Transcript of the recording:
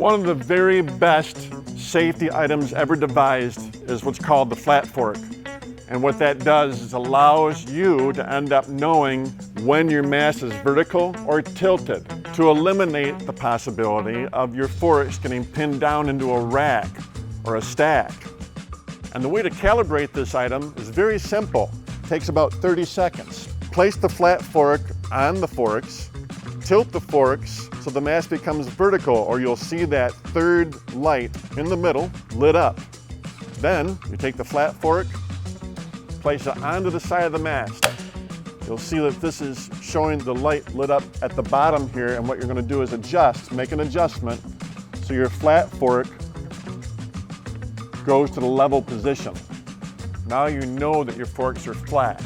One of the very best safety items ever devised is what's called the flat fork. And what that does is allows you to end up knowing when your mast is vertical or tilted to eliminate the possibility of your forks getting pinned down into a rack or a stack. And the way to calibrate this item is very simple. It takes about 30 seconds. Place the flat fork on the forks, tilt the forks so the mast becomes vertical, or you'll see that third light in the middle lit up. Then you take the flat fork, place it onto the side of the mast. You'll see that this is showing the light lit up at the bottom here, and what you're going to do is adjust, make an adjustment so your flat fork goes to the level position. Now you know that your forks are flat.